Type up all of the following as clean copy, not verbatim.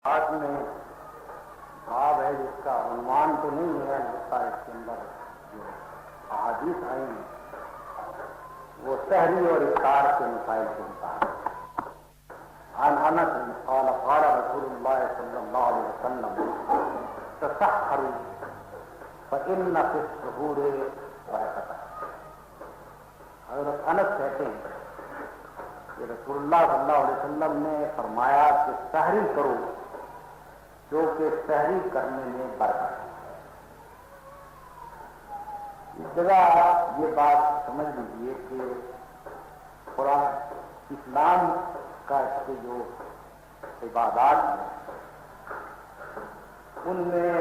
آج میں باب ہے جس کا عنوان تو نہیں ہے، البتہ اس کے اندر جو احادیث آئی ہیں وہ سحری اور افطار کے مسائل کے مطابق عن انس قال قال رسول اللہ صلی اللہ علیہ وسلم تسحروا فإن في السحور برکۃ۔ حضرت انس کہتے ہیں کہ رسول اللہ صلی اللہ علیہ وسلم نے فرمایا کہ سحری کرو، جو کہ سحری کرنے میں برکت ہے۔ اس جگہ یہ بات سمجھ لیجیے کہ قرآن اسلام کا اس کے جو عبادات ہیں ان میں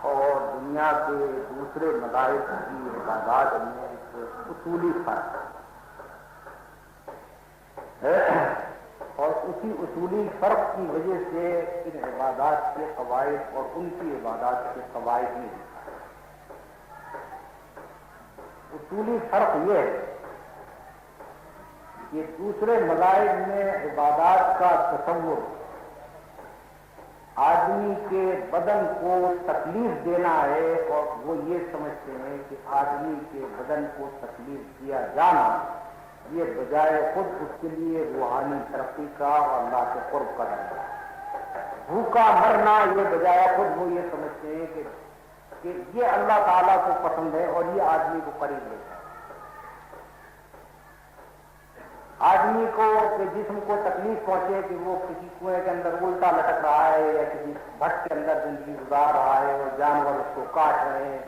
اور دنیا کے دوسرے مذاہب کی عبادات میں ایک اصولی فرق ہے، اور اسی اصولی فرق کی وجہ سے ان عبادات کے قواعد اور ان کی عبادات کے قواعد میں اصولی فرق یہ ہے کہ دوسرے مذاہب میں عبادات کا تصور آدمی کے بدن کو تکلیف دینا ہے، اور وہ یہ سمجھتے ہیں کہ آدمی کے بدن کو تکلیف دیا جانا یہ بجائے خود اس کے لیے روحانی ترقی کا اور اللہ سے قرب کا ذریعہ ہے۔ بھوکا مرنا یہ بجائے خود وہ یہ سمجھتے ہیں کہ یہ اللہ تعالیٰ کو پسند ہے اور یہ آدمی کو قریب لے جائے۔ آدمی کو کہ جسم کو تکلیف پہنچے کہ وہ کسی کنویں کے اندر الٹا لٹک رہا ہے یا کسی بھٹ کے اندر زندگی گزار رہا ہے اور جانور اس کو کاٹ رہے ہیں،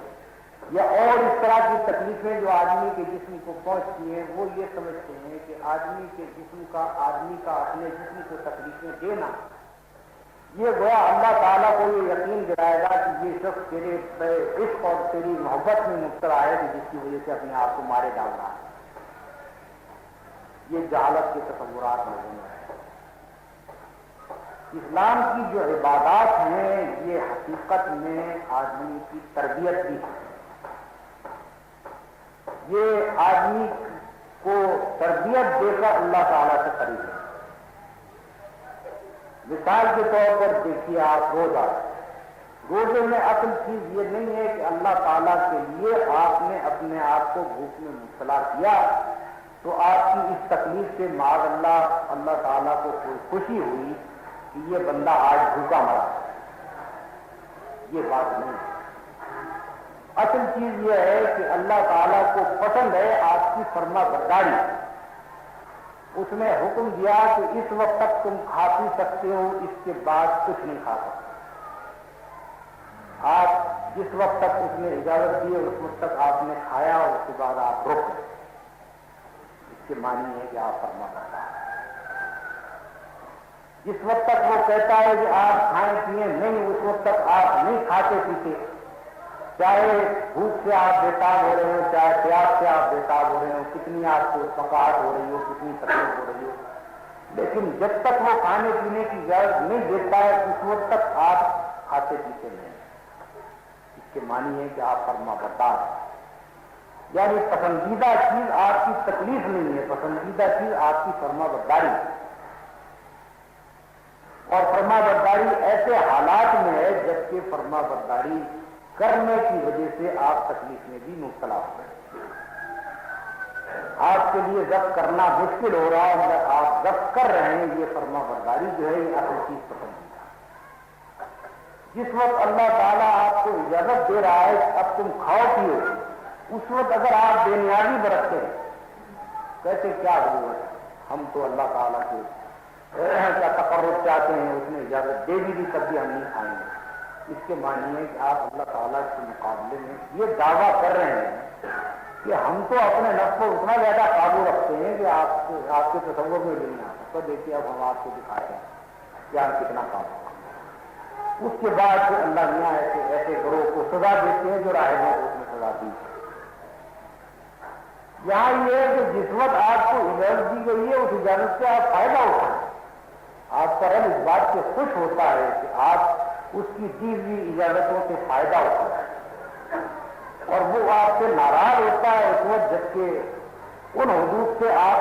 یا اور اس طرح کی تکلیفیں جو آدمی کے جسم کو پہنچتی ہیں، وہ یہ سمجھتے ہیں کہ آدمی کے جسم کا آدمی کا اپنے جسم کو تکلیفیں دینا یہ گویا اللہ تعالیٰ کو یہ یقین دلائے گا کہ یہ شخص تیرے عشق اور تیری محبت میں مبتلا ہے کہ جس کی وجہ سے اپنے آپ کو مارے ڈال رہا ہے۔ یہ جہالت کے تصورات میں ہیں۔ اسلام کی جو عبادات ہیں یہ حقیقت میں آدمی کی تربیت بھی ہے، یہ آدمی کو تربیت دے کر اللہ تعالیٰ سے قریب ہے۔ مثال کے طور پر دیکھیے آپ روزے میں اصل چیز یہ نہیں ہے کہ اللہ تعالیٰ کے لیے آپ نے اپنے آپ کو بھوک میں مبتلا کیا تو آپ کی اس تکلیف سے معاذ اللہ تعالیٰ کو کوئی خوشی ہوئی کہ یہ بندہ آج بھوکا مرا، یہ بات نہیں ہے۔ اصل چیز یہ ہے کہ اللہ تعالیٰ کو پسند ہے آپ کی فرما برداری۔ اس نے حکم دیا کہ اس وقت تک تم کھا پی سکتے ہو، اس کے بعد کچھ نہیں کھا سکتے۔ آپ جس وقت تک اس نے اجازت دی اس وقت تک آپ نے کھایا، اور اس کے بعد آپ رک گئے، اس کے معنی ہے کہ آپ فرما بردار۔ جس وقت تک وہ کہتا ہے کہ آپ کھائیں پیئیں نہیں، اس وقت تک آپ نہیں کھاتے پیتے، چاہے بھوک سے آپ بےتاب ہو رہے ہو، چاہے پیاس سے آپ بےتاب ہو رہے ہو، کتنی آپ کو تھکاوٹ ہو رہی ہو، کتنی تکلیف ہو رہی ہو، لیکن جب تک وہ کھانے پینے کی اجازت نہیں دیتا ہے اس وقت تک آپ کھاتے پیتے نہیں۔ اس کے معنی ہے کہ آپ فرما بردار ہیں، یعنی پسندیدہ چیز آپ کی تکلیف نہیں ہے، پسندیدہ چیز آپ کی فرما برداری ہے۔ اور فرما برداری ایسے حالات میں ہے جبکہ فرما برداری کرنے کی وجہ سے آپ تکلیف میں بھی مبتلا ہو رہے ہیں۔ آپ کے لیے ضبط کرنا مشکل ہو رہا ہے مگر آپ ضبط کر رہے ہیں، یہ فرما برداری جو ہے یہ اصل چیز پسندیدہ ہے۔ جس وقت اللہ تعالیٰ آپ کو اجازت دے رہا ہے کہ اب تم کھاؤ پیو، اس وقت اگر آپ بے نیازی برتتے ہیں، کہتے کیا ضرورت ہے، ہم تو اللہ تعالیٰ کے کا تقرب چاہتے ہیں، اس نے اجازت دے بھی تب بھی ہم نہیں کھائیں گے، اس کے معنی ہے کہ آپ اللہ تعالیٰ کے مقابلے میں یہ دعویٰ کر رہے ہیں کہ ہم تو اپنے نفس کو اتنا زیادہ قابو رکھتے ہیں کہ آپ کے تصور میں بھی نہیں آ سکتا۔ دیکھیے اب ہم آپ کو دکھاتے ہیں کہ آپ کتنا قابو رکھتے ہیں۔ اس کے بعد پھر اللہ میاں ایسے گروہ کو سزا دیتے ہیں جو راہ میں اس میں سزا دی۔ یہاں یہ ہے کہ جس وقت آپ کو اجازت دی گئی ہے اس اجازت سے آپ فائدہ اٹھائیں، آپ کا رب اس بات سے خوش ہوتا ہے کہ آپ اس کی دی ہوئی اجازتوں سے فائدہ اٹھائیں، اور وہ آپ سے ناراض ہوتا ہے اس وقت جبکہ ان حدود سے آپ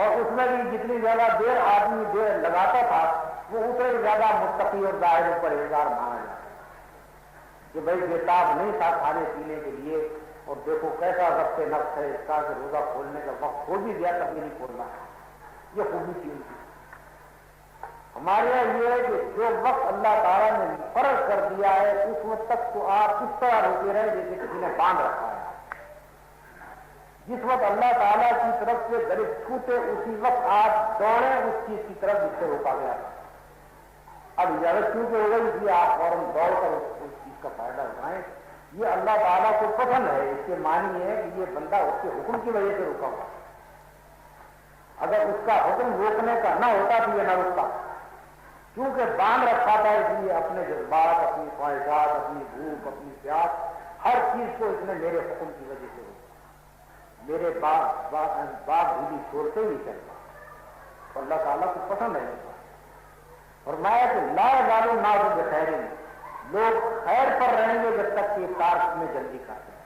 اور اس میں بھی جتنی زیادہ دیر آدمی دیر لگاتا تھا وہ اتنے زیادہ متقی اور ظاہر پرہیزگار مانا جاتا کہ بھائی بےتاب نہیں تھا کھانے پینے کے لیے، اور دیکھو کیسا ضبط نفس ہے اس کا کہ روزہ کھولنے کا وقت کھول بھی دیا تب بھی نہیں کھولنا، یہ خوبی تھی ان کی۔ ہمارے یہاں یہ ہے کہ جو وقت اللہ تعالیٰ نے فرض کر دیا ہے اس وقت تک تو آپ اس طرح روکے رہے جیسے کسی نے باندھ رکھا ہے۔ جس وقت اللہ تعالیٰ کی طرف سے گرفت چھوٹے اسی وقت آپ دوڑیں اس چیز کی طرف جس سے روکا گیا تھا۔ اب اجازت کیوں کہ ہو گئی، اس لیے آپ فوراً دوڑ کر اس چیز کا فائدہ اٹھائیں۔ یہ اللہ تعالیٰ کو پسند ہے، اس کے معنی ہے کہ یہ بندہ اس کے حکم کی وجہ سے رکا ہوا، اگر اس کا حکم روکنے کا نہ ہوتا تو یہ نہ رکتا، کیونکہ باندھ رکھا تھا، اس لیے اپنے جذبات، اپنی خواہشات، اپنی بھوک، اپنی پیاس، ہر چیز کو اس نے میرے حکم کی وجہ سے روکا۔ میرے باغ بھی چھوڑتے ہی چلتا، تو اللہ تعالیٰ کو پسند ہے۔ فرمایا کہ لا یزال الناس بخیر، لوگ خیر پر رہیں گے جب تک کہ افطار میں جلدی کرتے ہیں۔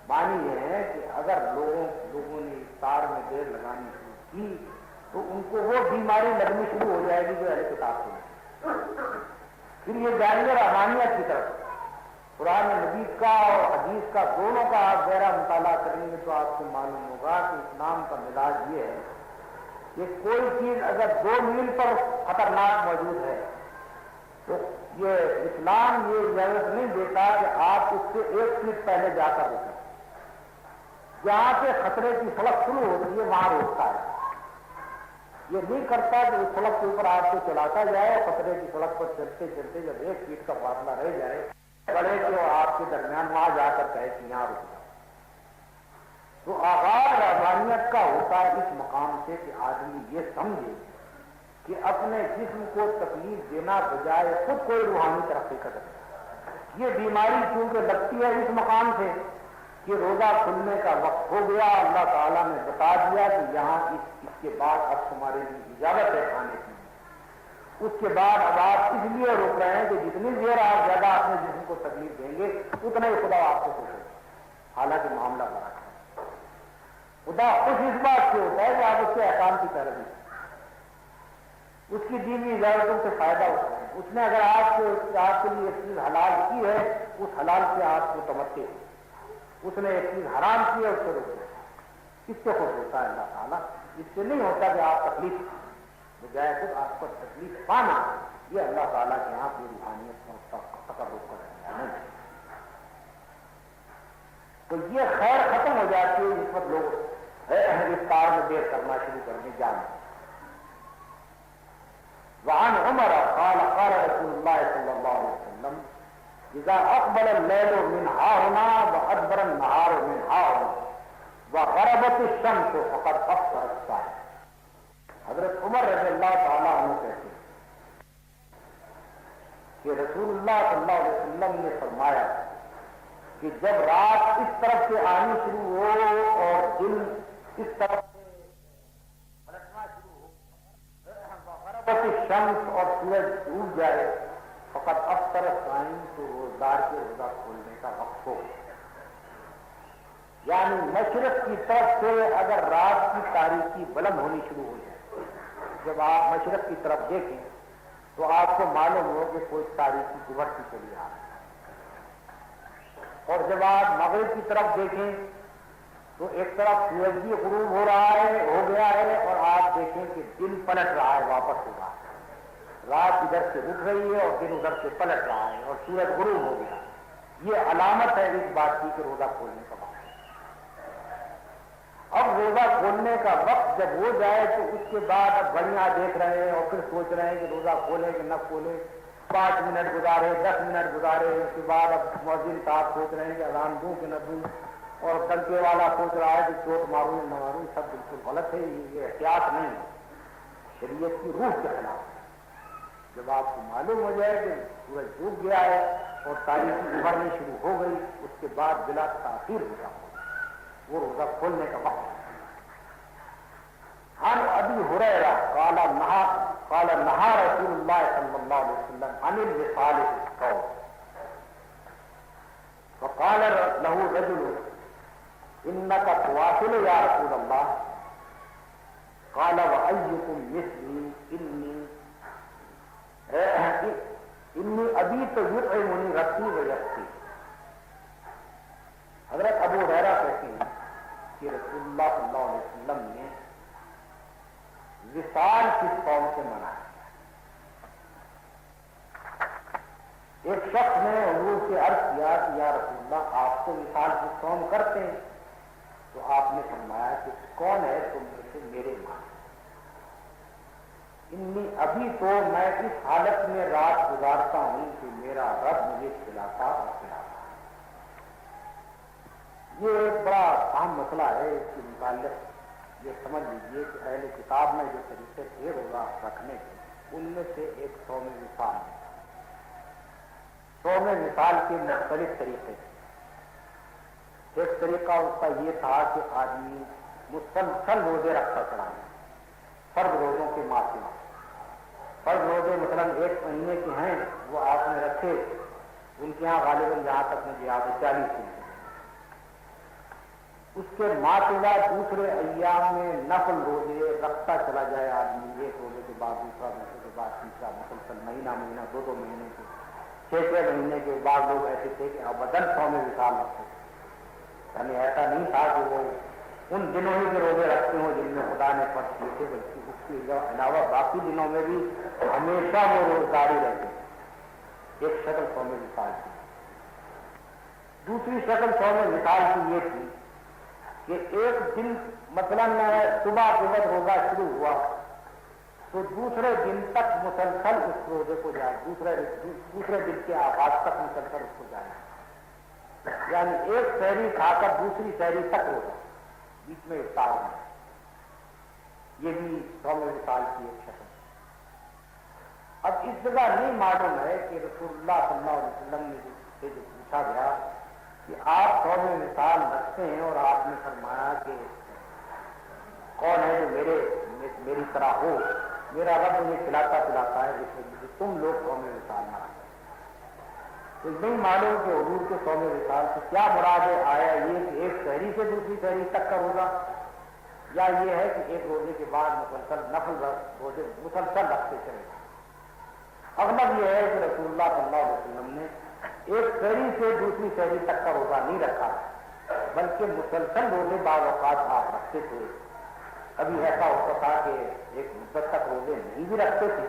معنی یہ ہے کہ اگر لوگوں نے افطار میں دیر لگانی شروع کی تو ان کو وہ بیماری لگنی شروع ہو جائے گی جو اہل کتاب سے، پھر یہ جائیں گے رحمانیت کی طرف۔ قرآن مجید کا اور حدیث کا دونوں کا آپ گہرا مطالعہ کریں گے تو آپ کو معلوم ہوگا کہ اسلام کا مزاج یہ ہے کہ کوئی چیز اگر 2 میل پر خطرناک موجود ہے تو یہ اسلام یہ اجازت نہیں دیتا کہ آپ اس سے 1 فٹ پہلے جا کر رکیں، جہاں سے خطرے کی سڑک شروع ہوتی ہے وہاں روکتا ہے۔ یہ نہیں کرتا کہ اس سڑک کے اوپر آپ کو چلاتا جائے، خطرے کی سڑک پر چلتے چلتے جب 1 فٹ کا فاصلہ رہ جائے بڑے کہ آپ کے درمیان وہاں جا کر کہے کہ یہاں رک جاؤ۔ تو آغاز رحمانیت کا ہوتا ہے اس مقام سے کہ آدمی یہ سمجھے کہ اپنے جسم کو تکلیف دینا بجائے خود کوئی روحانی ترقی کرے۔ یہ بیماری چونکہ لگتی ہے اس مقام سے کہ روزہ کھلنے کا وقت ہو گیا، اللہ تعالیٰ نے بتا دیا کہ یہاں اس کے بعد اب تمہارے لیے اجازت ہے کھانے کی، اس کے بعد اب آپ اس لیے روک رہے ہیں کہ جتنی دیر آپ زیادہ اپنے جسم کو تکلیف دیں گے اتنا ہی خدا آپ کو خوش ہوگا۔ حالانکہ معاملہ بڑا ہے، خدا خوش اس بات سے ہوتا ہے کہ آپ اس کے احکام کی پیروی، اس کی دینی اجازتوں سے فائدہ ہوتا ہے۔ اس نے اگر آپ کے لیے ایک چیز حلال کی ہے اس حلال سے آپ کو تمتع ہے، اس نے ایک چیز حرام کی ہے اس سے روکے، اس سے خوش ہوتا ہے اللہ تعالیٰ۔ اس سے نہیں ہوتا کہ آپ تکلیف بجائے خود آپ کو تکلیف پانا، یہ اللہ تعالیٰ کے یہاں پوری روحانیت کا تقرب کر رہے ہیں۔ تو یہ خیر ختم ہو جاتی ہے جس وقت لوگ افطار میں دیر کرنا شروع کر دیں جانے۔ وعن عمر قال قال رسول الله صلى الله عليه وسلم اذا اقبل الليل من ها هنا وادبر النهار من ها هنا وغربت الشمس فقد افطر الصائم۔ حضرت عمر رضی اللہ تعالیٰ عنہ کہتے ہیں کہ رسول اللہ صلی اللہ علیہ وسلم نے فرمایا کہ جب رات اس طرف سے آنی شروع ہو اور دن اس طرف سے پلٹنا شروع ہو، شمس اور سورج ڈوب جائے، فقط افطر الصائم، تو روزدار کے روزہ کھولنے کا وقت ہو۔ یعنی مشرق کی طرف سے اگر رات کی تاریکی بلند ہونی شروع ہو جائے، جب آپ مشرق کی طرف دیکھیں تو آپ کو معلوم ہو کہ کوئی تاریکی ابھرتی چلی آ رہی ہے، اور جب آپ مغرب کی طرف دیکھیں تو ایک طرف سورج بھی غروب ہو رہا ہے، ہو گیا ہے، اور آپ دیکھیں کہ دن پلٹ رہا ہے، واپس ہو رہا ہے، رات ادھر سے اٹھ رہی ہے اور دن ادھر سے پلٹ رہا ہے اور سورج غروب ہو گیا۔ یہ علامت ہے اس بات کی کہ روزہ کھولنے کا وقت ہے۔ اب روزہ کھولنے کا وقت جب ہو جائے تو اس کے بعد اب گھڑیاں دیکھ رہے ہیں اور پھر سوچ رہے ہیں کہ روزہ کھولے کہ نہ کھولے، 5 منٹ گزارے، 10 منٹ گزارے، اس کے بعد اب مؤذن صاحب سوچ رہے ہیں کہ اذان دوں کہ نہ دوں، اور ڈنکے والا سوچ رہا ہے کہ چوٹ ماروں نہ ماروں، سب بالکل غلط ہے، یہ احتیاط نہیں ہے، شریعت کی روح کے خلاف ہے۔ جب آپ کو معلوم ہو جائے کہ سورج ڈوب گیا ہے اور تاریخی ابھرنی شروع ہو گئی، اس کے بعد بلا تاخیر روزہ کھولنا، وہ روزہ کھولنے کا وقت ہے۔ عن ابی ہریرہ قال نہا رسول اللہ صلی اللہ علیہ وسلم عن الوصال في الصوم فقال له رجل انك تواصل یا رسول اللہ، قال وأيكم مثلی انی ابھی تو یطعمنی ربی ویسقی. حضرت ابو ہریرہ کہتے ہیں کہ رسول اللہ صلی اللہ علیہ وسلم نے وصال کی قوم سے منع کیا. ایک شخص نے حضور سے عرض کیا کہ یا رسول اللہ آپ تو وصال کی قوم کرتے ہیں، تو آپ نے فرمایا کہ کون ہے تم میں سے میرے ماں؟ انی ابھی تو میں اس حالت میں رات گزارتا ہوں کہ میرا رب مجھے کھلاتا اور پلاتا. یہ ایک بڑا اہم مسئلہ ہے. اس کے متعلق یہ سمجھ لیجیے کہ اہل کتاب میں جو طریقے تھے روزہ رکھنے کے، ان میں سے ایک صوم وصال ہے. صوم وصال کے مختلف طریقے تھے. ایک طریقہ اس کا یہ تھا کہ آدمی مسلسل روزے رکھتا چلا جائے فرض روزوں کے معافی. فرض روزے مثلا 1 مہینے کے ہیں، وہ آپ نے رکھے. ان کے یہاں غالباً جہاں تک مجھے یاد ہے 40 دن. اس کے ماتلا دوسرے ایام میں نفل روزے رکھتا چلا جائے آدمی. 1 روزے کے بعد دوسرا، دوسرے کے بعد تیسرا، مسلسل مہینہ 2 مہینے کے، 6 مہینے کے. بعد لوگ ایسے تھے کہ ابداً صوم وصال رکھتے تھے. یعنی ایسا نہیں تھا کہ وہ ان دنوں ہی کے روزے رکھتے ہوں جن میں خدا نے فرض کیے تھے، بلکہ اس کے علاوہ باقی دنوں میں بھی ہمیشہ وہ روزداری رہتے تھے. ایک شکل صوم وصال کی. دوسری شکل صوم وصال کی یہ تھی کہ ایک دن مثلا صبح کے وقت روزہ شروع ہوا تو دوسرے دن تک مسلسل اس روزے کو جائے، دوسرے دن کے آغاز تک مسلسل اس کو جائے. یعنی ایک سحری کھا کر دوسری سحری تک روزہ، بیچ میں افطار میں. یہ بھی صوم وصال کی ایک شکل. اب اس جگہ نہیں معلوم ہے کہ رسول اللہ صلی اللہ علیہ وسلم سے جو پوچھا گیا کہ آپ صوم وصال رکھتے ہیں اور آپ نے فرمایا کہ کون ہے جو میری طرح ہو، میرا رب مجھے کھلاتا پلاتا ہے، جس وجہ سے تم لوگ صوم وصال نہ رکھتے. تو نہیں معلوم کہ حضور کے صوم وصال سے کیا مراد ہے. آیا یہ کہ ایک سحری سے دوسری سحری تک کا روزہ، یا یہ ہے کہ ایک روزے کے بعد مسلسل نفل روزے مسلسل رکھتے چلے. اغلب یہ ہے کہ رسول اللہ صلی اللہ علیہ وسلم نے ایک سحری سے دوسری سحری تک کا روزہ نہیں رکھا، بلکہ مسلسل روزے بعض اوقات آپ رکھتے تھے. کبھی ایسا ہوتا تھا کہ ایک مدت تک روزے نہیں بھی رکھتے تھے،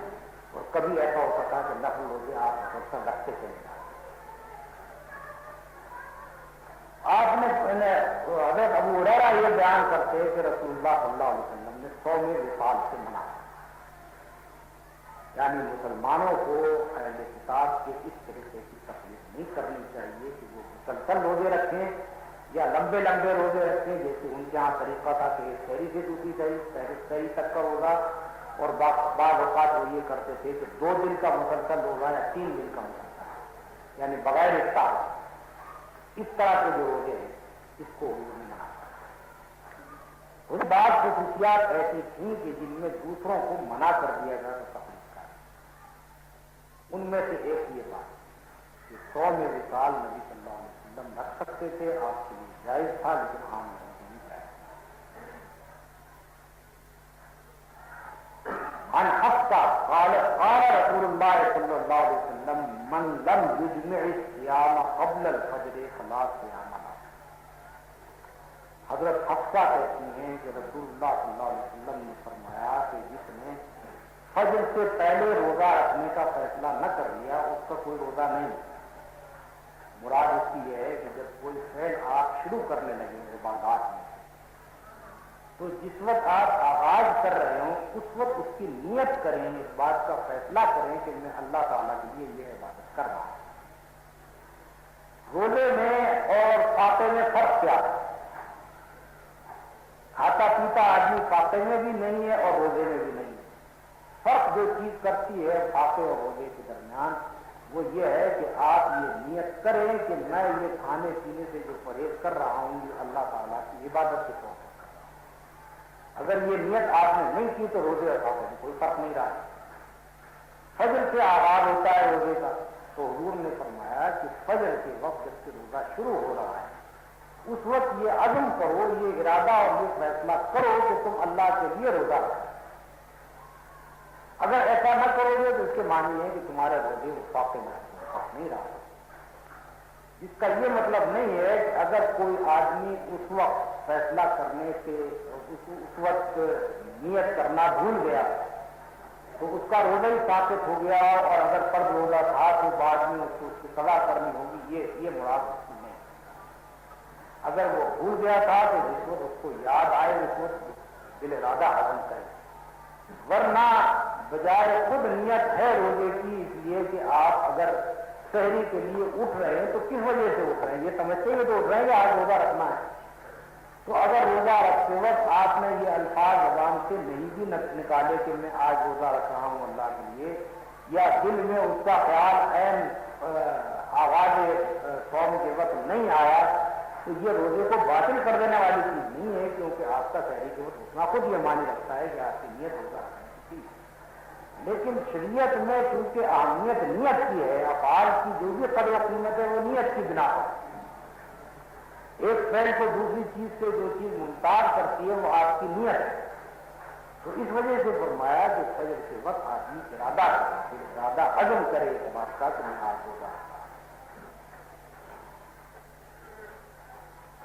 اور کبھی ایسا ہوتا تھا کہ نفل روزے آپ مسلسل رکھتے تھے. آپ نے حضرت ابو ہریرہ یہ بیان کرتے ہیں کہ رسول اللہ صلی اللہ علیہ وسلم نے صوم وصال سے منع، یعنی مسلمانوں کو اہل کتاب کے اس طریقے کی تکلیف نہیں کرنی چاہیے کہ وہ مسلسل روزے رکھیں یا لمبے لمبے روزے رکھیں. جیسے ان کے یہاں طریقہ تھا کہ ایک سحری سے دوسری سحری تک کا روزہ، اور بعض اوقات وہ یہ کرتے تھے کہ 2 دن کا مسلسل روزہ یا 3 دن کا مسلسل، یعنی بغیر افطار. اس طرح کے جو روزے ہیں اس کو حضور نے منع کیا. اس بات خصوصیات ایسی تھیں کہ جن میں دوسروں کو منع کر دیا گیا تو تکلیف کا. ان میں سے ایک یہ بات کہ صوم وصال نبی صلی اللہ علیہ وسلم رکھ سکتے تھے، آپ کے لیے جائز تھا، لیکن عام لوگوں کو نہیں جائز. عن حفصہ قال قال رسول اللہ صلی اللہ علیہ وسلم من لم یجمع الصیام قبل الفجر فلا صیام له. حضرت حفصہ کہتی ہیں کہ رسول اللہ صلی اللہ علیہ وسلم نے فرمایا کہ جس نے فجر سے پہلے روزہ رکھنے کا فیصلہ نہ کر لیا اس کا کوئی روزہ نہیں. مراد اس کی یہ ہے کہ جب کوئی فعل آپ شروع کرنے لگے عبادات میں، تو جس وقت آپ آغاز کر رہے ہوں اس وقت اس کی نیت کریں، اس بات کا فیصلہ کریں کہ میں اللہ تعالیٰ کے لیے یہ عبادت کر رہا ہوں. روزے میں اور فاطے میں فرق کیا ہے؟ کھاتا پیتا آدمی فاطے میں بھی نہیں ہے اور روزے میں بھی نہیں ہے. فرق جو چیز کرتی ہے فاطے اور روزے کے درمیان وہ یہ ہے کہ آپ یہ نیت کریں کہ میں یہ کھانے پینے سے جو پرہیز کر رہا ہوں یہ اللہ تعالیٰ کی عبادت کے طور پر. اگر یہ نیت آپ نے نہیں کی تو روزے اور فاطے میں کوئی فرق نہیں رہا. فجر سے آغاز ہوتا ہے روزے کا، تو حضور نے فرمایا کہ فجر کے وقت جب سے روزہ شروع ہو رہا ہے اس وقت یہ عزم کرو، یہ ارادہ اور یہ فیصلہ کرو کہ تم اللہ کے لیے روزہ رکھو۔ اگر ایسا نہ کرو گے تو اس کے معنی ہے کہ تمہارے روزے وفاق نہیں رہا۔ اس کا یہ مطلب نہیں ہے کہ اگر کوئی آدمی اس وقت فیصلہ کرنے سے اس وقت نیت کرنا بھول گیا تو اس کا روزہ ہی ثابت ہو گیا، اور اگر فرض روزہ تھا تو بعد میں اس کو اس کی سزا کرنی ہوگی، یہ مراد نہیں۔ اگر وہ بھول گیا تھا تو جس وقت اس کو یاد آئے اس وقت دل ارادہ ہضم کرے، ورنہ بجائے خود نیت ہے روزے کی، اس لیے کہ آپ اگر سحری کے لیے اٹھ رہے ہیں تو کس وجہ سے اٹھ رہے ہیں؟ یہ سمجھتے ہوئے تو اٹھ رہے ہیں کہ آج روزہ رکھنا ہے۔ تو اگر روزہ رکھتے وقت آپ نے یہ الفاظ زبان سے نہیں بھی نکالے کہ میں آج روزہ رکھ رہا ہوں اللہ کے لیے، یا دل میں اس کا خیال عین آغاز صوم کے وقت نہیں آیا، تو یہ روزے کو باطل کر دینے والی چیز نہیں ہے، کیونکہ آپ کا سحری کے وقت اٹھنا خود یہ معنی رکھتا ہے کہ آپ کی نیت روزہ رکھنے کی تھی۔ لیکن شریعت میں چونکہ اہمیت نیت کی ہے، افعال کی جو بھی قدر و قیمت ہے وہ نیت کی بنا پر، ایک فعل کو دوسری چیز سے جو چیز ممتاز کرتی ہے وہ آپ کی نیت ہے۔ تو اس وجہ سے فرمایا کہ فجر کے وقت آدمی ارادہ کرے، ارادہ عزم کرے اس بات کا کہ میں آج روزہ رکھتا ہوں۔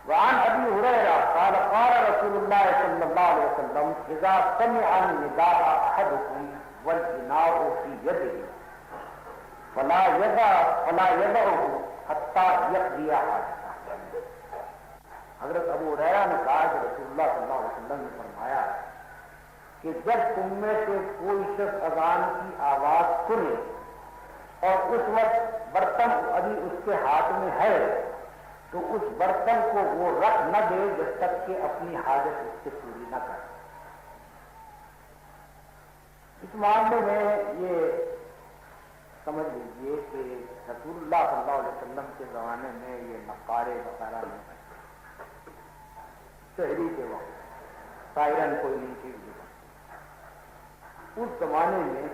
وعن ابي هريره قال قال رسول الله صلى الله عليه وسلم اذا سمع النداء احدكم والاناء في يده فلا يدعه حتى يقضي حاجته۔ حضرت ابو ہریرہ نے کہا کہ رسول اللہ صلی اللہ علیہ وسلم نے فرمایا کہ جب تم میں سے کوئی شخص اذان کی آواز سنے اور اس وقت برتن ابھی اس کے ہاتھ میں ہے تو اس برتن کو وہ رکھ نہ دے جب تک کہ اپنی حاجت اس سے پوری نہ کرے۔ اس معاملے میں یہ سمجھ لیجیے کہ رسول اللہ صلی اللہ علیہ وسلم کے زمانے میں یہ نقارے وغیرہ نہیں تھے، شہری کے وقت سائرن کوئی نہیں تھی۔ اس زمانے میں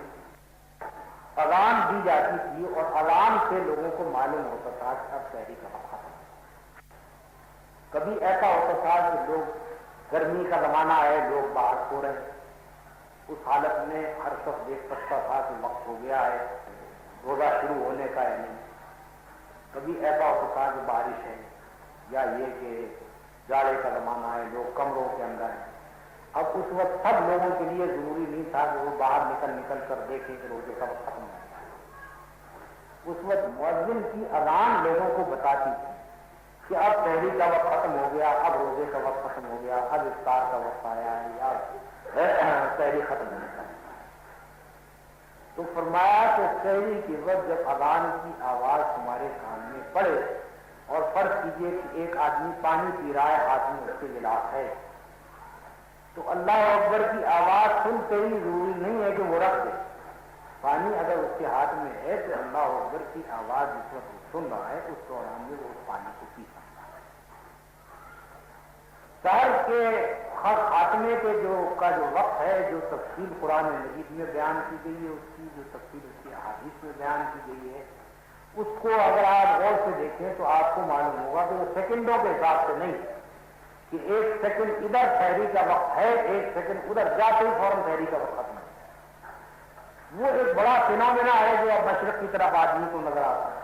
اذان دی جاتی تھی اور اذان سے لوگوں کو معلوم ہوتا تھا کہ اب شہری کا وقت ختم۔ کبھی ایسا ہوتا تھا کہ لوگ گرمی کا زمانہ ہے، لوگ باہر سو رہے، اس حالت میں ہر شخص دیکھ سکتا تھا کہ وقت ہو گیا ہے، روزہ شروع ہونے کا ہے نہیں۔ کبھی ایسا ہوتا تھا کہ بارش ہے یا یہ کہ جاڑے کا زمانہ ہے، لوگ کمروں کے اندر ہیں۔ اب اس وقت سب لوگوں کے لیے ضروری نہیں تھا کہ وہ باہر نکل کر دیکھیں کہ روزے کا وقت ختم ہو گیا۔ اس وقت مؤذن کی اذان لوگوں کو بتاتی تھی کہ اب سحری کا وقت ختم ہو گیا، اب روزے کا وقت ختم ہو گیا، اب افطار کا وقت آیا ہے یا سحری ختم ہونے کا۔ تو فرمایا کہ سحری کے وقت جب اذان کی آواز تمہارے کان میں پڑے اور فرض کیجئے کہ ایک آدمی پانی پی رہا ہے، ہاتھ میں اس کے گلاس ہے، تو اللہ اکبر کی آواز سنتے ہی ضروری نہیں ہے کہ وہ رکھ دے پانی، اگر اس کے ہاتھ میں ہے تو اللہ اکبر کی آواز جس وقت سن رہا ہے اس دوران میں وہ اس پانی کو پی سکتا ہے۔ سحر کے خاتمے کے جو وقت ہے، جو تفصیل قرآن مجید میں بیان کی گئی ہے، اس کی جو تفصیل اس کی احادیث میں بیان کی گئی ہے، اس کو اگر آپ غور سے دیکھیں تو آپ کو معلوم ہوگا کہ وہ سیکنڈوں کے حساب سے نہیں کہ ایک سیکنڈ ادھر سحری کا وقت ہے، ایک سیکنڈ ادھر جاتے ہی فوراً سحری کا وقت ختم ہے۔ وہ ایک بڑا فینومینا ہے جو اب مشرق کی طرف آدمی کو نظر آتا ہے،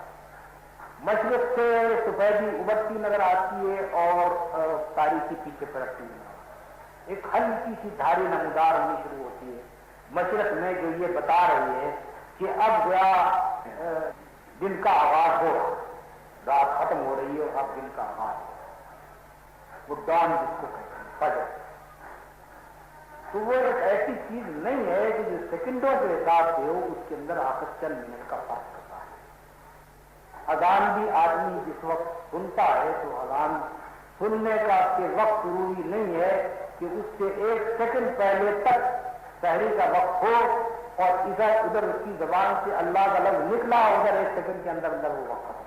مشرق سے سفیدی ابھرتی نظر آتی ہے اور تاریخی پیچھے پڑتی ہے، ایک ہلکی سی دھاری نمودار ہونی شروع ہوتی ہے مشرق میں، جو یہ بتا رہی ہے کہ اب گیا دن کا آغاز ہو رہا، رات ختم ہو رہی ہے اور اب دن کا آغاز ہو رہا، وہ ڈان جس کو کہتے ہیں، فجر۔ تو وہ ایک ایسی چیز نہیں ہے کہ جو سیکنڈوں کے حساب سے ہو، اس کے اندر آ کر چند منٹ کا فرق کرتا ہے۔ اذان بھی آدمی جس وقت سنتا ہے تو اذان سننے کا کے وقت ضروری نہیں ہے کہ اس سے ایک سیکنڈ پہلے تک سحری کا وقت ہو اور ادھر ادھر اس کی زبان سے اللہ کا لفظ نکلا، ادھر ایک سیکنڈ کے اندر اندر وہ وقت ختم۔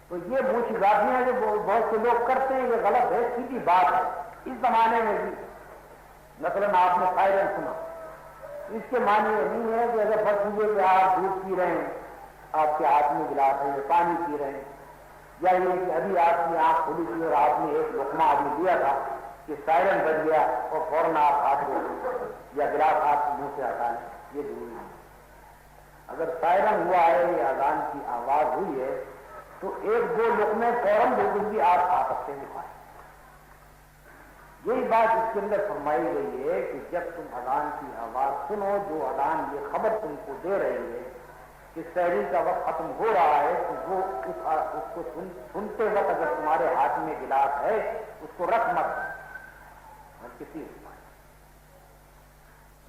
تو یہ موچ گاجیاں جو بہت سے لوگ کرتے ہیں یہ غلط ہے، سیدھی بات ہے۔ اس زمانے میں بھی مثلاً آپ نے سائرن سنا، اس کے معنی یہ نہیں ہے کہ اگر فرض کیجیے کہ آپ دودھ پی رہے ہیں، آپ کے ہاتھ میں گلاس ہے، پانی پی رہے ہیں، یا یہ کہ ابھی آپ کی آنکھ کھلی تھی اور آپ نے ایک لقمہ ابھی لیا تھا کہ سائرن بج گیا اور فوراً آپ ہاتھ دھو یا گلاس آپ منہ سے ہٹا لیں، یہ ضروری نہیں۔ اگر سائرن ہوا ہے یا اذان کی آواز ہوئی ہے تو ایک دو لقمے فوراً بالکل بھی آپ کھا سکتے ہیں کھائیں۔ یہی بات اس کے اندر فرمائی گئی ہے کہ جب تم اذان کی آواز سنو، جو اذان یہ خبر تم کو دے رہی ہے کہ سحری کا وقت ختم ہو رہا ہے، تو وہ اس کو سنتے وقت اگر تمہارے ہاتھ میں گلاس ہے اس کو رکھ مت کسی۔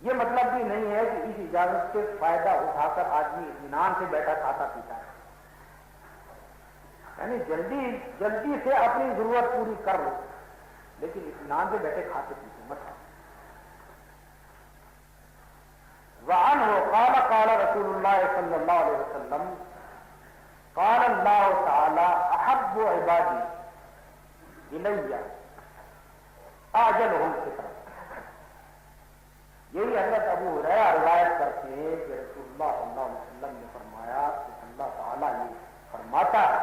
یہ مطلب بھی نہیں ہے کہ اس اجازت سے فائدہ اٹھا کر آدمی اطمینان سے بیٹھا کھاتا پیتا ہے، یعنی جلدی سے اپنی ضرورت پوری کر لو، لیکن اطمینان سے بیٹھے کھاتے پیتے مت۔ وعنہ قال قال رسول اللہ صلی اللہ علیہ وسلم قال اللہ تعالی احب عبادی الی اعجلہم فطرۃ۔ یہی حضرت ابو ہریرہ روایت کرتے ہیں کہ رسول اللہ صلی اللہ علیہ وسلم نے فرمایا کہ اللہ تعالیٰ یہ فرماتا ہے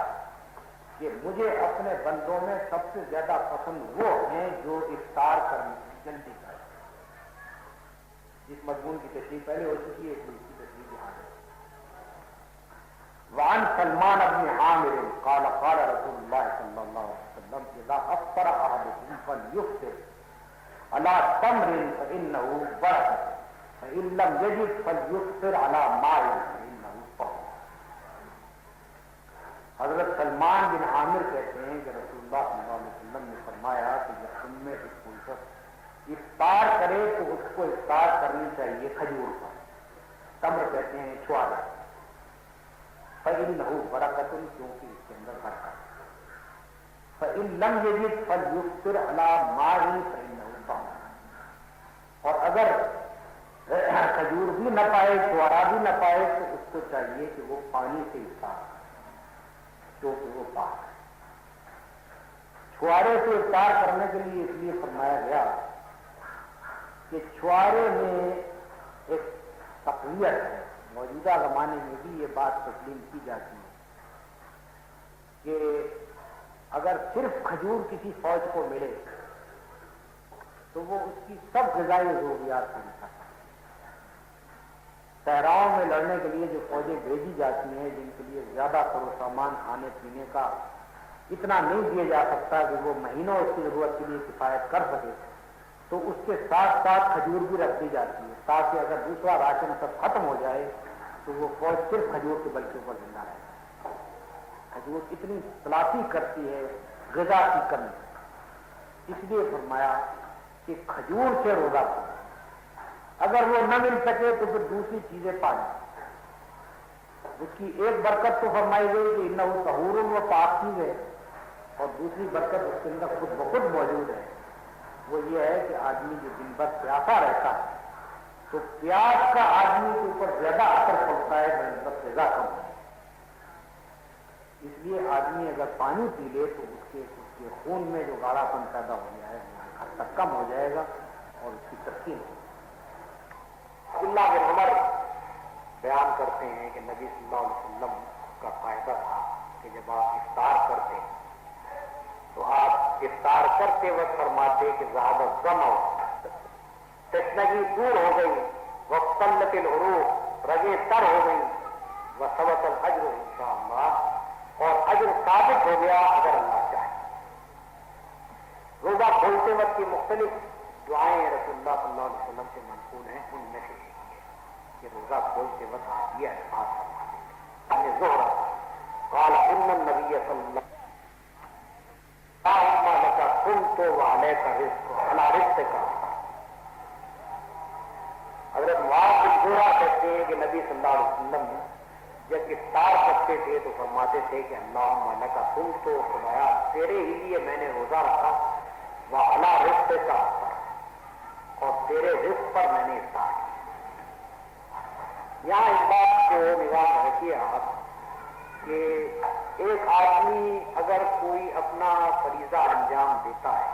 کہ مجھے اپنے بندوں میں سب سے زیادہ پسند وہ ہیں جو افطار کرنے کی جلدی کریں۔ جس مضمون کی تشریح پہلے ہو چکی ہے اس کی تشریح یہاں ہے۔ وعن سلمان بن عامر قال قال رسول اللہ صلی اللہ علیہ وسلم اذا افطر احدكم فليفطر على تمر فانه بركة فان لم يجد فليفطر على ماء فانه طهور۔ حضرت سلمان بن عامر کہتے ہیں کہ رسول اللہ صلی اللہ علیہ وسلم نے فرمایا کہ جب تم میں سے کوئی شخص افطار کرے تو اس کو افطار کرنی چاہیے کھجور پر، تمر کہتے ہیں چھوارا، فإنه برکۃ کیونکہ اس کے اندر برکت، فإن لم يجد فليفطر على ماء فإنه طهور۔ اور اگر کھجور بھی نہ پائے چھوارا بھی نہ پائے تو اس کو چاہیے کہ وہ پانی سے افطار کرے کیونکہ وہ پاک ہے۔ چھوارے سے افطار کرنے کے لیے اس لیے فرمایا گیا کہ چھوارے میں ایک تقویت ہے، موجودہ زمانے میں بھی یہ بات تسلیم کی جاتی ہے کہ اگر صرف کھجور کسی فوج کو ملے تو وہ اس کی سب غذائی ضروریات پوری کرتا ہے۔ صحراؤں میں لڑنے کے لیے جو فوجیں بھیجی جاتی ہیں جن کے لیے زیادہ سر و سامان کھانے پینے کا اتنا نہیں دیا جا سکتا کہ وہ مہینوں اس کی ضرورت کے لیے کفایت کر سکے، تو اس کے ساتھ ساتھ کھجور بھی رکھ دی جاتی ہے تاکہ اگر دوسرا راشن سب ختم ہو جائے تو وہ فوج صرف کھجور کے بل کے اوپر زندہ رہے۔ کھجور اتنی تلافی کرتی ہے غذا کی کمی، اس لیے فرمایا کہ کھجور سے روزہ کرو، اگر وہ نہ مل سکے تو پھر دوسری چیزیں پالیں۔ اس کی ایک برکت تو فرمائی گئی کہ انہ طہور، وہ پاک چیز ہے، اور دوسری برکت اس کے اندر خود بخود موجود ہے، وہ یہ ہے کہ آدمی جو دن بھر پیاسا رہتا ہے تو پیاس کا آدمی کے اوپر زیادہ اثر پڑتا ہے بنسبت غذا کم ہے۔ اس لیے آدمی اگر پانی پی لے تو اس کے خون میں جو گاڑھا پن پیدا ہو گیا ہے وہ حد تک کم ہو جائے گا اور اس کی تسکین ہوگی۔ عبداللہ بن عمر بیان کرتے ہیں کہ نبی صلی اللہ علیہ وسلم کا قاعدہ تھا کہ جب آپ افطار کرتے تو آپ افطار کرتے وقت فرماتے کہ ذهب الظمأ، تشنگی دور ہو گئی، وقلت العروق، رگیں تر ہو گئی، وثبت الاجر انشاءاللہ، اور اجر ثابت ہو گیا اگر اللہ چاہے۔ روزہ کھولتے وقت کی مختلف دعائیں رسول اللہ صلی اللہ علیہ وسلم سے منقول ہیں، ان میں سے ایک ہے کہ روزہ کھولتے وقت آپ یہ الفاظ فرماتے ہیں زہرا قال ان النبی صلی اللہ اللہم لک کنت وعلیک رزق علی رزقک۔ حضرت معاذ بن زہرا کہتے ہیں کہ نبی صلی اللہ علیہ وسلم جب افطار کرتے تھے تو فرماتے تھے کہ اللہم لک کنت، خدایا تیرے ہی لیے میں نے روزہ رکھا، وعلی رزقک، اور تیرے رزق پر میں نے افطار کیا۔ یہاں اس بات کو نگاہ رکھیے آپ کہ ایک آدمی اگر کوئی اپنا فریضہ انجام دیتا ہے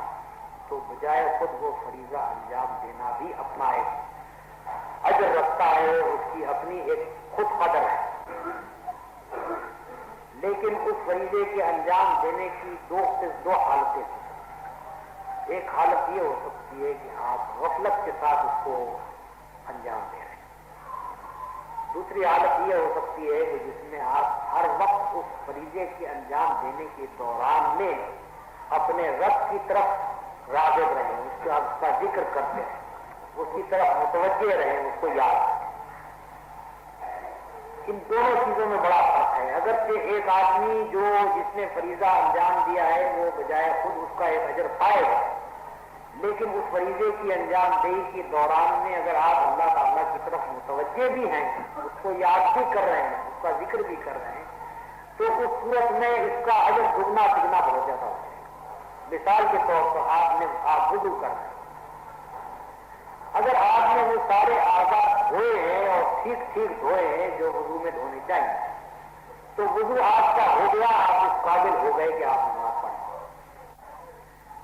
تو بجائے خود وہ فریضہ انجام دینا بھی اپنا ایک اجر رکھتا ہے، اس کی اپنی ایک خود قدر ہے، لیکن اس فریضے کے انجام دینے کی دو حالتیں ہیں۔ ایک حالت یہ ہو سکتی ہے کہ آپ غفلت کے ساتھ اس کو انجام دے رہے ہیں۔ دوسری حالت یہ ہو سکتی ہے کہ جس میں آپ ہر وقت اس فریضے کے انجام دینے کے دوران میں اپنے رب کی طرف راغب رہیں، اس کا ذکر کرتے ہیں، اس کی طرف متوجہ رہیں، اس کو یاد رکھیں۔ ان دونوں چیزوں میں بڑا فرق ہے۔ اگرچہ ایک آدمی جس نے فریضہ انجام دیا ہے وہ بجائے خود اس کا ایک اجر پائے گا، لیکن اس فریضے کی انجام دہی کے دوران میں اگر آپ اللہ تعالیٰ کی طرف متوجہ بھی ہیں، اس کو یاد بھی کر رہے ہیں، اس کا ذکر بھی کر رہے ہیں، تو اس صورت میں اس کا اجر دگنا تگنا بہت زیادہ ہو جائے گا۔ مثال کے طور پر آپ وضو کر رہے ہیں، اگر آپ نے وہ سارے اعضاء دھوئے ہیں اور ٹھیک دھوئے ہیں جو وضو میں دھونے چاہیے، تو وضو آپ کا ہو گیا، آپ اس قابل ہو گئے کہ آپ نماز پڑھیں۔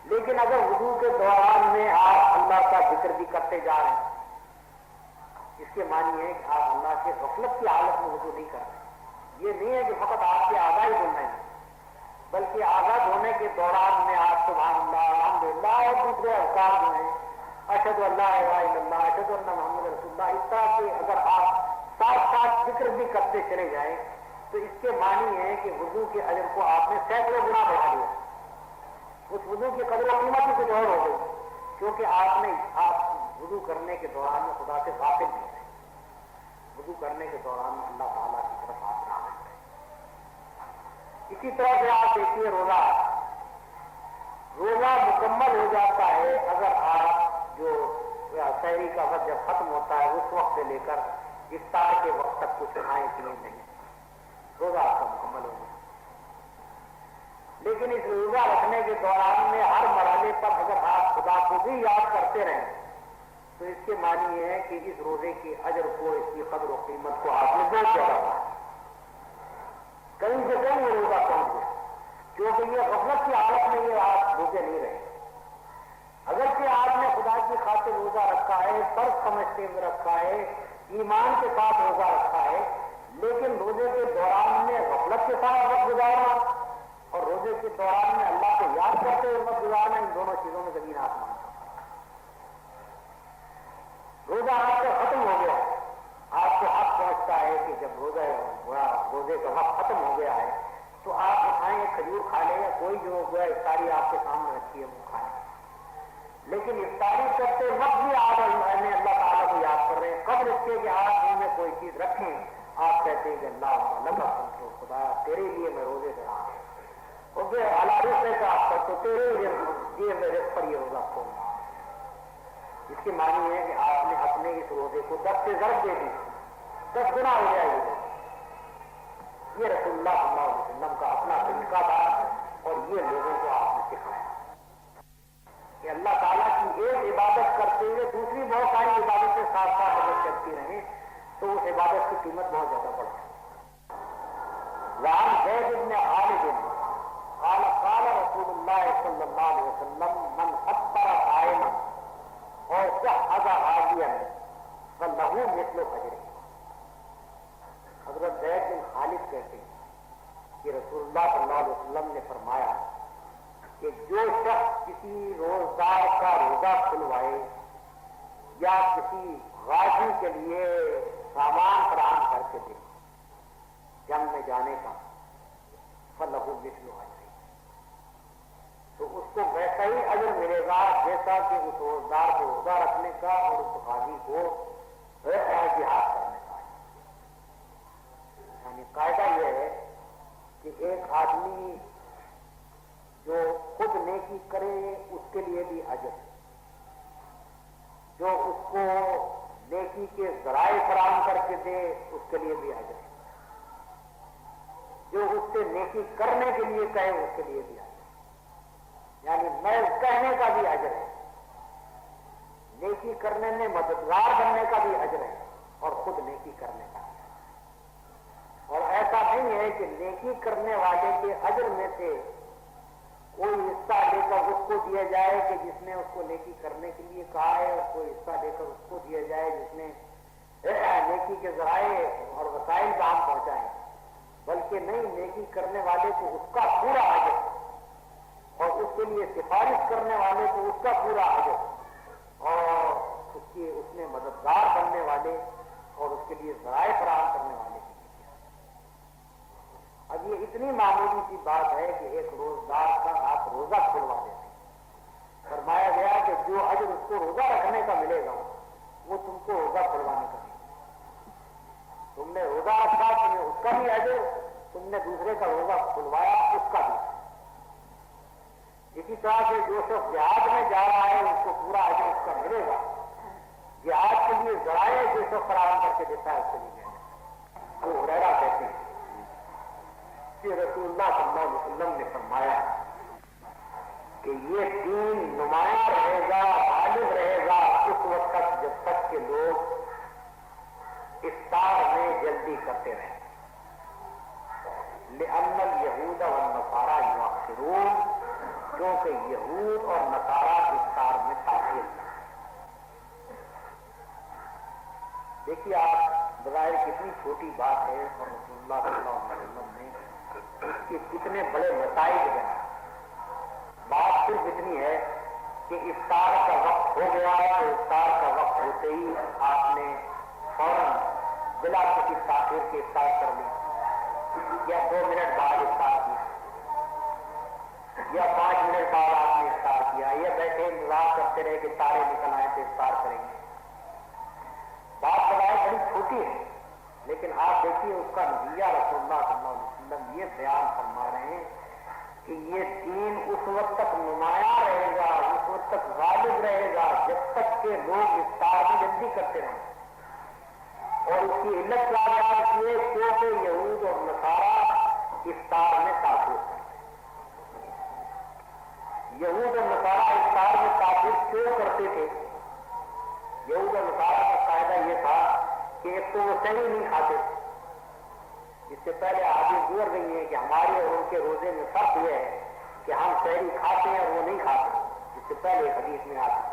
لیکن اگر وضو کے دوران میں آپ اللہ کا ذکر بھی کرتے جا رہے ہیں، اس کے معنی ہے کہ آپ اللہ کے غفلت کی حالت میں وضو نہیں کر رہے۔ یہ نہیں ہے کہ فقط آپ کے اعضاء ہی دھل رہے ہیں، بلکہ اعضاء دھونے کے دوران میں آپ سبحان اللہ، الحمدللہ اور دوسرے اذکار جو ہیں، اشہد ان لا الہ الا اللہ، اشہد ان محمد رسول اللہ، اس طرح سے اگر آپ ساتھ ذکر بھی کرتے چلے جائیں تو اس کے معنی ہے کہ وضو کے اجر کو آپ نے سینکڑوں گنا بڑھا دیا۔ اس وضو کی قدر و قیمت ہی کچھ اور ہو گئی، کیونکہ آپ وضو کرنے کے دوران میں خدا سے غافل نہیں رہے، وضو کرنے کے دوران میں اللہ تعالیٰ کی طرف آپ راغب رہے۔ اسی طرح سے آپ دیکھیے روزہ مکمل ہو جاتا ہے اگر آپ جو سحری کا وقت جب ختم ہوتا ہے اس وقت سے لے کر افطار کے وقت تک کچھ کھائیں پیئیں نہیں، روزہ آپ کا مکمل ہو گیا۔ لیکن اس روزہ رکھنے کے دوران میں ہر مرحلے پر اگر آپ خدا کو بھی یاد کرتے رہیں تو اس کے معنی ہے کہ اس روزے کے اجر کو، اس کی قدر و قیمت کو آپ نے بہت زیادہ بڑھایا، کہیں سے کہیں یہ روزہ پہنچ گیا، کیونکہ یہ غفلت کی حالت میں یہ آپ روزے نہیں رہے۔ اگرچہ آپ نے خدا کی خاطر روزہ رکھا ہے، فرض سمجھتے ہوئے رکھا ہے، ایمان کے ساتھ روزہ رکھا ہے، لیکن روزے کے دوران میں غفلت کے ساتھ وقت گزارنا اور روزے کے دوران میں اللہ کو یاد کرتے ہوئے وقت گزارنا، ان دونوں چیزوں میں زمین آسمان کا فرق ہے۔ روزہ آپ کا ختم ہو گیا، آپ کو حق پہنچتا ہے کہ جب روزے کا وقت ختم ہو گیا ہے تو آپ اٹھائیں، کھجور کھا لیں یا کوئی جو افطاری آپ کے سامنے رکھی ہے وہ کھائیں، لیکن افطاری کرتے وقت بھی آپ اللہ تعالیٰ کو یاد کر رہے ہیں، قبل اس کے کہ آپ منہ میں کوئی چیز رکھیں آپ کہتے ہیں کہ اللہ لگا تو خدا تیرے لیے میں روزے سے رہا ہوں، اور پھر اللہ رزق کا تو تیرے لیے میرے پر یہ روزہ کھولنا۔ اس کی معنی ہے کہ آپ نے اپنے اس روزے کو 10 سے ضرب دے دی، 10 گنا ہو جائے گا۔ یہ رسول اللہ صلی اللہ علیہ وسلم کا اپنا طریقہ تھا اور یہ لوگوں کو آپ نے سکھایا کہ اللہ تعالیٰ کی ایک عبادت کرتے ہوئے دوسری بہت ساری عبادتیں ساتھ ساتھ اگر چلتی رہیں تو اس عبادت کی قیمت بہت زیادہ بڑھ جائے۔ وعن زید بن خالد قال قال رسول اللہ صلی اللہ علیہ وسلم من افطر صائما اور جهز حاجیا فلہ مثل اجرہ۔ حضرت زید بن خالد کہتے ہیں کہ رسول اللہ صلی اللہ علیہ وسلم نے فرمایا کہ جو شخص کسی روزدار کا روزہ کھلوائے یا کسی غازی کے لیے سامان فراہم کر کے دے جنگ میں جانے کا، فلہ مثل اجرہ، تو اس کو ویسا ہی اجر ملے گا جیسا کہ اس روزدار کو روزہ رکھنے کا اور اس غازی کو جہاد کرنے کا۔ یعنی قاعدہ یہ ہے کہ ایک آدمی جو خود نیکی کرے اس کے لیے بھی اجر، جو اس کو نیکی کے ذرائع فراہم کر کے دے اس کے لیے بھی اجر، جو اس سے نیکی کرنے کے لیے کہے اس کے لیے بھی اجر، یعنی میں کہنے کا بھی اجر ہے، نیکی کرنے میں مددگار بننے کا بھی اجر ہے اور خود نیکی کرنے کا بھی اجر۔ اور ایسا نہیں ہے کہ نیکی کرنے والے کے اجر میں سے کوئی حصہ لے کر اس کو دیا جائے کہ جس نے اس کو نیکی کرنے کے لیے کہا ہے، اور کوئی حصہ لے کر اس کو دیا جائے جس نے نیکی کے ذرائع اور وسائل کام پہنچائے، بلکہ نہیں، نیکی نیکی کرنے والے کو اس کا پورا اجر، اور اس کے لیے سفارش کرنے والے کو اس کا پورا اجر، اور اس میں مددگار بننے والے اور اس کے لیے ذرائع فراہم کرنے والے کی۔ اب یہ اتنی معمولی سی بات ہے کہ ایک روزدار کا آپ روزہ کھلوا دیتے ہیں، فرمایا گیا کہ جو اجر اس کو روزہ رکھنے کا ملے گا وہ تم کو روزہ کھلوانے کا ملے گا۔ تم نے روزہ رکھا، تمہیں اس کا بھی اجر، تم نے دوسرے کا روزہ کھلوایا اس کا بھی۔ اسی طرح سے جو شخص جہاد میں جا رہا ہے اس کو پورا اجر اس کا ملے گا، جہاد کے لیے ذرائع جو شخص فراہم کر کے دیتا ہے اس کے لیے ملے گا۔ ابو ہریرہ کہتے ہیں کہ رسول اللہ صلی اللہ علیہ وسلم نے فرمایا کہ یہ دین نمایاں رہے گا، غالب رہے گا اس وقت تک جب تک کہ لوگ افطار میں جلدی کرتے رہیں، لأن اليہود والنصارى یؤخرون، کیونکہ یہود اور نصارہ افطار میں تاخیر کرتے ہیں۔ دیکھیے آپ، بظاہر کتنی چھوٹی بات ہے اور رسول اللہ صلی اللہ علیہ وسلم نے اس کے کتنے بڑے نتائج بنائے۔ بات صرف اتنی ہے کہ افطار کا وقت ہو گیا تو افطار کا وقت ہوتے ہی آپ نے فوراً بلا کسی تاخیر کے افطار کر لی، یا 2 منٹ بعد افطار کیا، یا 5 منٹ بعد آپ نے افطار کیا، یا بیٹھے انتظار کرتے رہے کہ تارے نکل آئے تو افطار کریں گے۔ بات بظاہر بڑی چھوٹی ہے، لیکن آپ دیکھیے اس کا نتیجہ رسول اللہ صلی اللہ علیہ وسلم یہ بیان فرما رہے ہیں کہ یہ دین اس وقت تک نمایاں رہے گا، اس وقت تک غالب رہے گا جب تک کہ لوگ افطار میں جلدی کرتے رہیں۔ اور اس کی علت کیا بیان کی ہے؟ کیونکہ یہود اور نصارہ افطار میں تاخیر کرتے ہیں۔ یہود اور نصارہ افطار میں تاخیر کیوں کرتے تھے؟ یہود اور نصارہ کا قاعدہ یہ تھا کہ ایک تو وہ سحری نہیں کھاتے، اس سے پہلے حدیث گزر گئی ہے کہ ہمارے اور ان کے روزے میں فرق یہ ہے کہ ہم سحری کھاتے ہیں اور وہ نہیں کھاتے، اس سے پہلے حدیث میں آتا ہے۔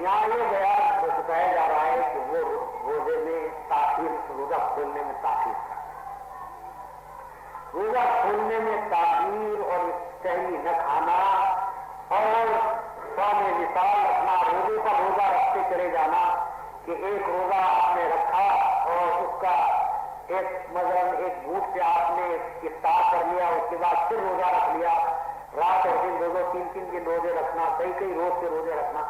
یہاں یہ بیان بتایا جا رہا ہے کہ وہ روزے میں تاخیر، روزہ کھولنے میں تاخیر کرتے، روزہ کھولنے میں تاخیر اور سحری نہ کھانا اور صوم وصال رکھنا، روزے پر روزہ رکھتے چلے جانا کہ ایک روزہ آپ نے رکھا اور اس کا ایک مثلاً ایک گھونٹ سے آپ نے افطار کر لیا، اس کے بعد پھر روزہ رکھ لیا، رات اور دن روزوں 3 دن روزے رکھنا، کئی روز کے روزے رکھنا،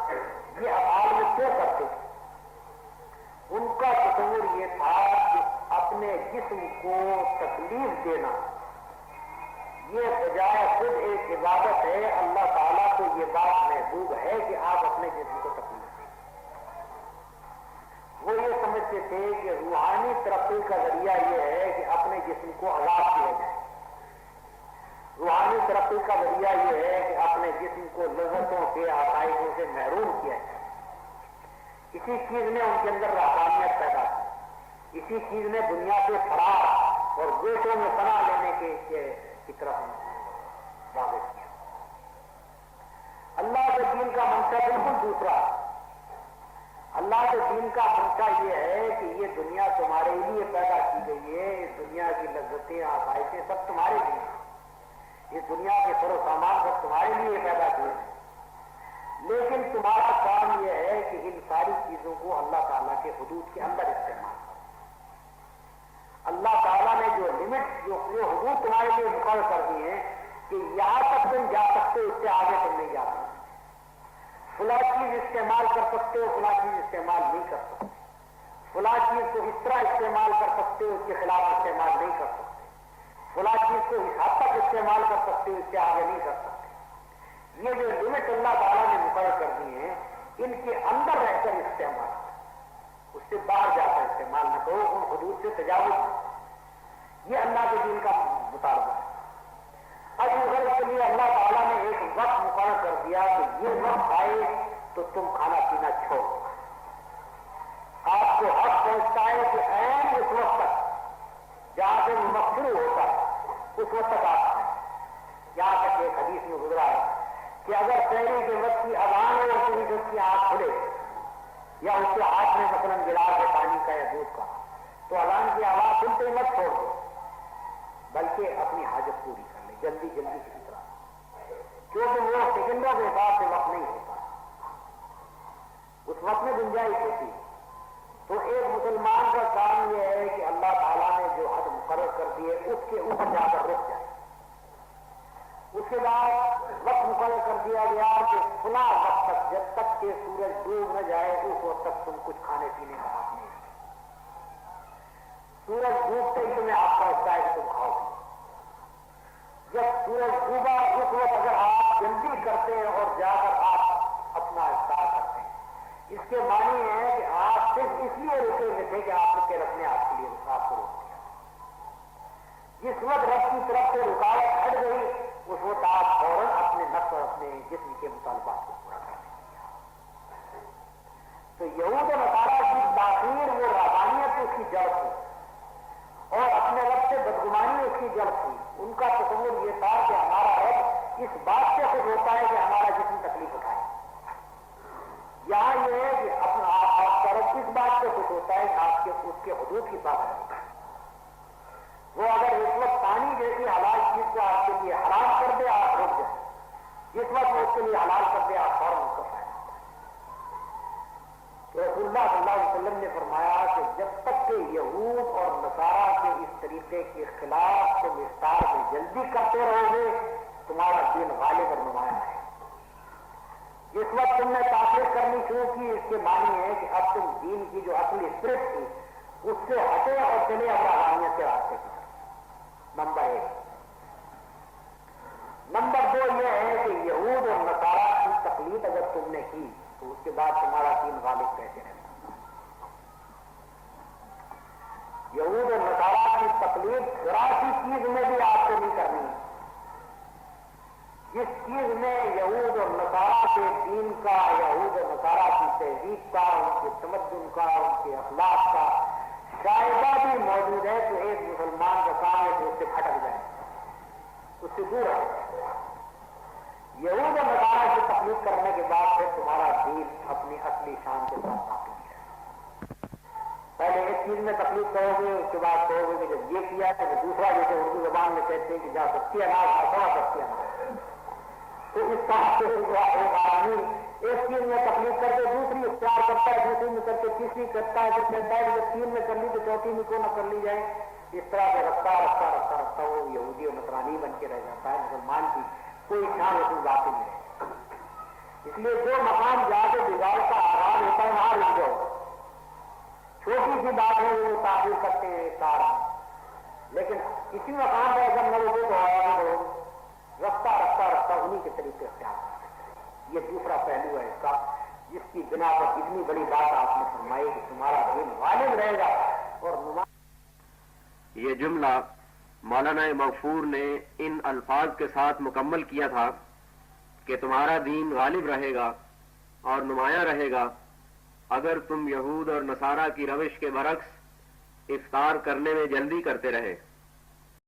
یہ افعال میں کیوں کرتے تھے؟ ان کا تصور یہ تھا کہ اپنے جسم کو تکلیف دینا یہ بجائے خود ایک عبادت ہے، اللہ تعالیٰ کو یہ بات محبوب ہے کہ آپ اپنے جسم کو تکلیف دیں۔ وہ یہ سمجھتے تھے کہ روحانی ترقی کا ذریعہ یہ ہے کہ اپنے جسم کو عذاب کیا جائے، روحانی ترقی کا ذریعہ یہ ہے کہ اپنے جسم کو لذتوں کے آسائشوں سے محروم کیا جائے۔ اسی چیز نے ان کے اندر روحانیت پیدا کی، اسی چیز نے دنیا سے فرار اور گوشوں میں پناہ لینے کی طرف واضح کیا۔ اللہ کے دین کا منشا بالکل دوسرا ہے۔ اللہ کے دین کا منشا یہ ہے کہ یہ دنیا تمہارے لیے پیدا کی گئی ہے، اس دنیا کی لذتیں آسائشیں سب تمہارے لیے، اس دنیا کے سر و سامان سب تمہارے لیے پیدا کیے ہیں، لیکن تمہارا کام یہ ہے کہ ان ساری چیزوں کو اللہ تعالیٰ کے حدود کے اندر استعمال کرو۔ اللہ تعالیٰ نے جو لمٹ، جو حدود تمہارے لیے مقرر کر دی ہیں کہ یہاں تک تم جا سکتے ہو، اس سے آگے تم نہیں جا سکتے، فلاں چیز استعمال کر سکتے ہو، فلاں چیز استعمال نہیں کر سکتے، فلاں چیز کو اس طرح استعمال کر سکتے ہو، اس کے خلاف استعمال نہیں کر سکتے، فلاں چیز کو اس حد تک استعمال کر سکتے ہو، اس سے آگے نہیں کر سکتے۔ یہ جو لمٹ اللہ تعالیٰ نے مقرر کر دی ہیں، ان کے اندر رہ کر استعمال، اس سے باہر جا کر استعمال نہ کرو، ان حدود سے تجاوز نہ کرو۔ یہ اللہ کے دین کا مطالبہ ہے۔ اب غرض کے لیے اللہ تعالیٰ نے ایک وقت مقرر کر دیا کہ یہ وقت آئے تو تم کھانا پینا چھوڑو، آپ کو حق پہنچتا ہے کہ عین اس وقت تک جہاں سے نمک شروع ہوتا ہے اس وقت تک آپ کھائیں۔ یہاں تک ایک حدیث میں گزرا ہے کہ اگر سحری کے وقت کی اذان ہو اور کسی شخص کی آنکھ کھلے یا اس کے ہاتھ میں مثلاً گلاس ہے پانی کا یا دودھ کا، تو اذان کی آواز سنتے ہی مت چھوڑ دو، بلکہ اپنی حاجت پوری کر لے جلدی جلدی کسی طرح، کیونکہ وہ سیکنڈوں کے حساب سے وقت نہیں ہوتا، اس وقت میں گنجائش ہوتی ہے۔ تو ایک مسلمان کا کام یہ ہے کہ اللہ تعالیٰ نے جو حد مقرر کر دیے اس کے اوپر جا کر رک جائے۔ اس کے بعد وقت مقرر کر دیا گیا کہ فلاں وقت تک جب تک کہ سورج ڈوب نہ جائے اس وقت تک تم کچھ کھانے پینے کا حق نہیں ہے۔ سورج ڈوبتے ہی تمہیں آپ کا ہوتا ہے کہ تم کھاؤ گے۔ جب سورج ڈوبا اس وقت اگر آپ جلدی کرتے ہیں اور جا کر آپ اپنا افطار کرتے ہیں، اس کے معنی ہے کہ آپ صرف اس لیے رکے ہوئے تھے کہ آپ کے رب نے آپ کے لیے آپ کو روک دیا۔ جس وقت رب کی طرف سے رکاوٹ ہٹ گئی اس وقت آپ فوراً اپنے نفس اور اپنے جسم کے مطالبات کو پورا کر دیں۔ تو یہود و نصارہ کی تاخیر وہ روحانیت اس کی جڑ تھی اور اپنے رب سے بدگمانی اس کی جڑ تھی۔ ان کا تصور یہ تھا کہ ہمارا رب اس بات سے خوش ہوتا ہے کہ ہمارا جسم تکلیف اٹھائے۔ یہاں یہ ہے کہ اپنا آپ کا رب اس بات سے خوش ہوتا ہے کہ آپ کے اس کے حدود کی پابندی کریں۔ وہ اگر اس وقت پانی جیسی حلال چیز کو آپ کے لیے حرام کر دے آپ رک جائیں، جس وقت وہ اس کے لیے حلال کر دے آپ فوراً اس کا فائدہ اٹھائیں۔ تو رسول اللہ صلی اللہ علیہ وسلم نے فرمایا کہ جب تک کہ یہود اور نصارہ کے اس طریقے کے خلاف تم افطار میں جلدی کرتے رہو گے تمہارا دین غالب اور نمایاں ہے۔ جس وقت تم نے تاخیر کرنی شروع کی اس کے معنی ہے کہ اب تم دین کی جو اصل اسپرٹ تھی اس سے ہٹے اور چلے اور روحانیت کے راستے کی طرف۔ نمبر 1۔ نمبر 2 یہ ہے کہ یہود اور نصارہ کی تقلید اگر تم نے کی تو اس کے بعد تمہارا دین غالب کیسے رہے گا؟ یہود اور نصارہ کی تقلید ذرا سی چیز میں بھی آپ کو نہیں کرنی ہے۔ جس چیز میں یہود اور نصارہ کے دین کا، یہود اور نصارہ کی تہذیب کا، ان کے تمدن کا، ان کے اخلاق کا شائبہ بھی موجود ہے تو ایک مسلمان کا کام ہے کہ اس سے کھٹک جائے، اس سے دور ہے۔ یہود اور نصارہ کی تقلید کرنے کے بعد پھر تمہارا دین اپنی اصلی شان کے ساتھ باقی ہے۔ پہلے ایک چیز میں تقلید کرو گے اس کے بعد کہو گے کہ جب یہ کیا تو دوسرا، جیسے اردو زبان میں کہتے ہیں کہ جا سکتی اناج سوا سکتی اناج، تو اس طرح سے ایک آدمی ایک چیز میں تقلید کر کے دوسری اختیار کرتا ہے، دوسری میں کر کے تیسری کرتا ہے، پھر کہتا ہے کہ جب 3 میں کر لی تو چوتھی میں کیوں نہ کر لی جائے۔ اس طرح سے رفتہ رفتہ رفتہ رفتہ وہ یہودی اور نصرانی بن کے رہ جاتا ہے، مسلمان کی کوئی شان اس ذاتی نہیں رہے۔ اس لیے جو مقام جا کے بگاڑ کا آغاز ہوتا ہے وہاں رک جاؤ۔ چھوٹی سی بات ہے وہ تعبیر کرتے ہیں کار، لیکن کسی مقام پر اگر نہ رکو تو آگے بڑھو، رفتہ رفتہ رفتہ انہیں کے طریقے اختیار کرتے ہیں۔ یہ دوسرا پہلو ہے اس کا، جس کی بنا پر اتنی بڑی بات آپ نے فرمائی کہ تمہارا دین غالب رہے گا اور یہ جملہ مولانا مغفور نے ان الفاظ کے ساتھ مکمل کیا تھا کہ تمہارا دین غالب رہے گا اور نمایاں رہے گا اگر تم یہود اور نصارہ کی روش کے برعکس افطار کرنے میں جلدی کرتے رہے۔